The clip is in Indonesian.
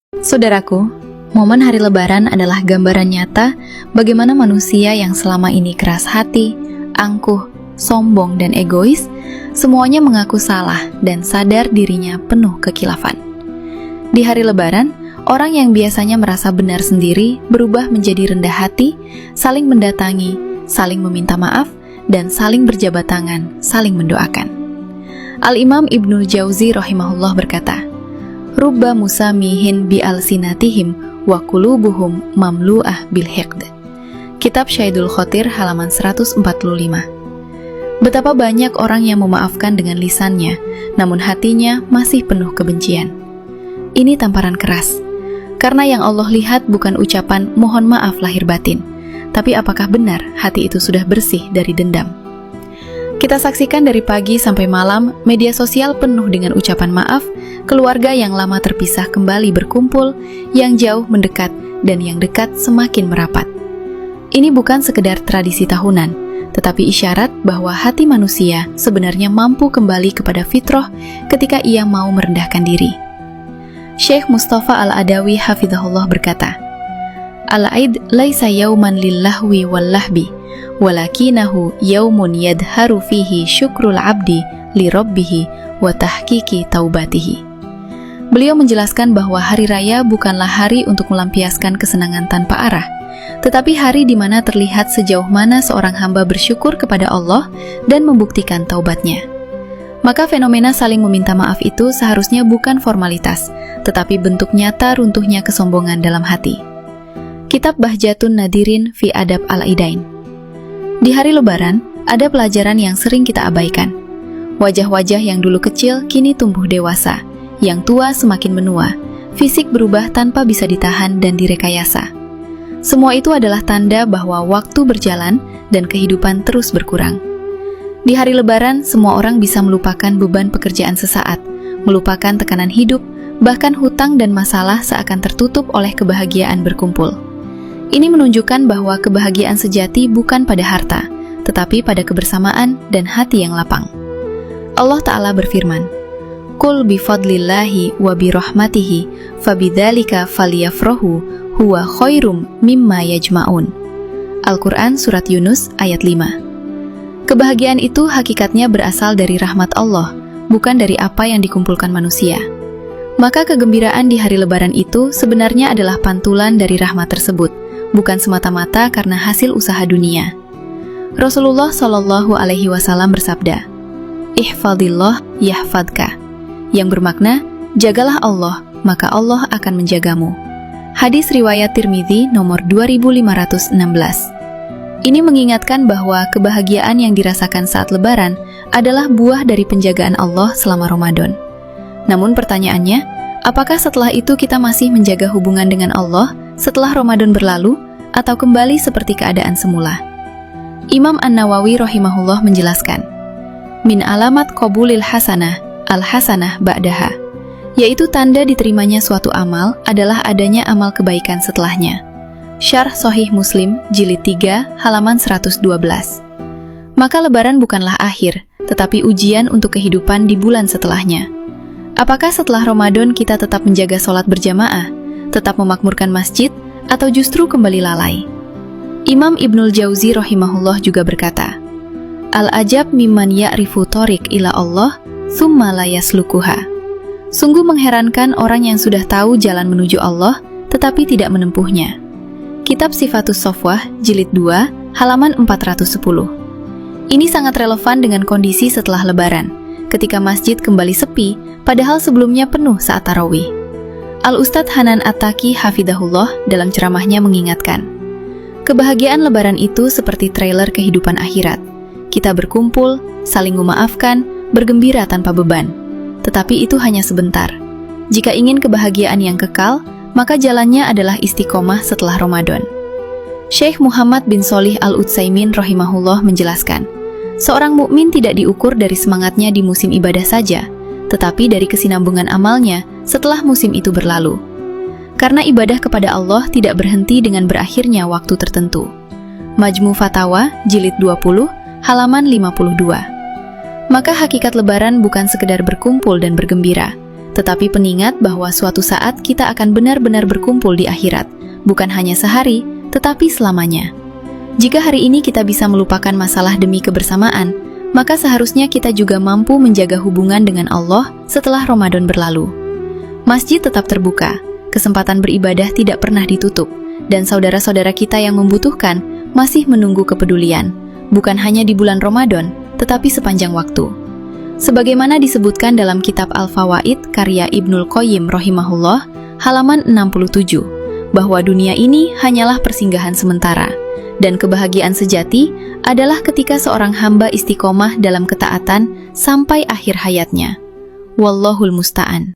Saudaraku, momen hari Lebaran adalah gambaran nyata bagaimana manusia yang selama ini keras hati, angkuh, sombong, dan egois, semuanya mengaku salah dan sadar dirinya penuh kekhilafan. Di hari Lebaran, orang yang biasanya merasa benar sendiri berubah menjadi rendah hati, saling mendatangi, saling meminta maaf, dan saling berjabat tangan, saling mendoakan. Al-Imam Ibnul Jauzi rahimahullah berkata, "Rubba musamihin bi'alsinatihim wa qulubuhum mamlu'ah bil hiqd." Kitab Syaidul Khotir halaman 145. Betapa banyak orang yang memaafkan dengan lisannya, namun hatinya masih penuh kebencian. Ini tamparan keras, karena yang Allah lihat bukan ucapan mohon maaf lahir batin, tapi apakah benar hati itu sudah bersih dari dendam. Kita saksikan dari pagi sampai malam, media sosial penuh dengan ucapan maaf, keluarga yang lama terpisah kembali berkumpul, yang jauh mendekat, dan yang dekat semakin merapat. Ini bukan sekedar tradisi tahunan, tetapi isyarat bahwa hati manusia sebenarnya mampu kembali kepada fitrah ketika ia mau merendahkan diri. Syekh Mustafa Al-Adawi hafizahullah berkata, "Al-Aid laisa yauman lillahwi wallahbi, walakinahu yaumun yadharu fihi syukrul abdi li rabbihi wa tahqiqi taubatihi." Beliau menjelaskan bahwa hari raya bukanlah hari untuk melampiaskan kesenangan tanpa arah, tetapi hari di mana terlihat sejauh mana seorang hamba bersyukur kepada Allah dan membuktikan taubatnya. Maka fenomena saling meminta maaf itu seharusnya bukan formalitas, tetapi bentuk nyata runtuhnya kesombongan dalam hati. Kitab Bahjatun Nadirin fi Adab Al-Idain. Di hari Lebaran, ada pelajaran yang sering kita abaikan. Wajah-wajah yang dulu kecil kini tumbuh dewasa, yang tua semakin menua, fisik berubah tanpa bisa ditahan dan direkayasa. Semua itu adalah tanda bahwa waktu berjalan dan kehidupan terus berkurang. Di hari Lebaran, semua orang bisa melupakan beban pekerjaan sesaat, melupakan tekanan hidup, bahkan hutang dan masalah seakan tertutup oleh kebahagiaan berkumpul. Ini menunjukkan bahwa kebahagiaan sejati bukan pada harta, tetapi pada kebersamaan dan hati yang lapang. Allah Ta'ala berfirman, "Qul bifadlillahi wa birahmatihi fabidzalika falyafrahu huwa khairum mimma yajma'un." Al-Quran Surat Yunus ayat 5. Kebahagiaan itu hakikatnya berasal dari rahmat Allah, bukan dari apa yang dikumpulkan manusia. Maka kegembiraan di hari Lebaran itu sebenarnya adalah pantulan dari rahmat tersebut, bukan semata-mata karena hasil usaha dunia. Rasulullah Shallallahu Alaihi Wasallam bersabda, "Ihfadillah yahfadka," yang bermakna, jagalah Allah, maka Allah akan menjagamu. Hadis riwayat Tirmidzi nomor 2516. Ini mengingatkan bahwa kebahagiaan yang dirasakan saat Lebaran adalah buah dari penjagaan Allah selama Ramadan. Namun pertanyaannya, apakah setelah itu kita masih menjaga hubungan dengan Allah setelah Ramadan berlalu, atau kembali seperti keadaan semula? Imam An-Nawawi rahimahullah menjelaskan, "Min alamat qabulil hasanah, al-hasanah ba'daha," yaitu tanda diterimanya suatu amal adalah adanya amal kebaikan setelahnya. Syarh Sahih Muslim, Jilid 3, halaman 112. Maka Lebaran bukanlah akhir, tetapi ujian untuk kehidupan di bulan setelahnya. Apakah setelah Ramadan kita tetap menjaga sholat berjamaah, tetap memakmurkan masjid, atau justru kembali lalai? Imam Ibnul Jauzi rahimahullah juga berkata, "Al-ajab mimman ya'rifu thoriq ila Allah, thumma la yaslukuha." Sungguh mengherankan orang yang sudah tahu jalan menuju Allah, tetapi tidak menempuhnya. Kitab Sifatus Sofwah, Jilid 2, halaman 410. Ini sangat relevan dengan kondisi setelah Lebaran, ketika masjid kembali sepi, padahal sebelumnya penuh saat tarawih. Al-Ustadz Hanan At-Taqi hafidahullah dalam ceramahnya mengingatkan, kebahagiaan Lebaran itu seperti trailer kehidupan akhirat. Kita berkumpul, saling memaafkan, bergembira tanpa beban. Tetapi itu hanya sebentar. Jika ingin kebahagiaan yang kekal, maka jalannya adalah istiqomah setelah Ramadan. Syekh Muhammad bin Sholih Al-Utsaimin rahimahullah menjelaskan, seorang mukmin tidak diukur dari semangatnya di musim ibadah saja, tetapi dari kesinambungan amalnya setelah musim itu berlalu. Karena ibadah kepada Allah tidak berhenti dengan berakhirnya waktu tertentu. Majmu Fatawa, Jilid 20, halaman 52. Maka hakikat Lebaran bukan sekedar berkumpul dan bergembira, tetapi pengingat bahwa suatu saat kita akan benar-benar berkumpul di akhirat, bukan hanya sehari, tetapi selamanya. Jika hari ini kita bisa melupakan masalah demi kebersamaan, maka seharusnya kita juga mampu menjaga hubungan dengan Allah setelah Ramadan berlalu. Masjid tetap terbuka, kesempatan beribadah tidak pernah ditutup, dan saudara-saudara kita yang membutuhkan masih menunggu kepedulian, bukan hanya di bulan Ramadan, tetapi sepanjang waktu. Sebagaimana disebutkan dalam kitab Al-Fawaid karya Ibnul Qayyim rahimahullah, halaman 67, bahwa dunia ini hanyalah persinggahan sementara, dan kebahagiaan sejati adalah ketika seorang hamba istiqomah dalam ketaatan sampai akhir hayatnya. Wallahul musta'an.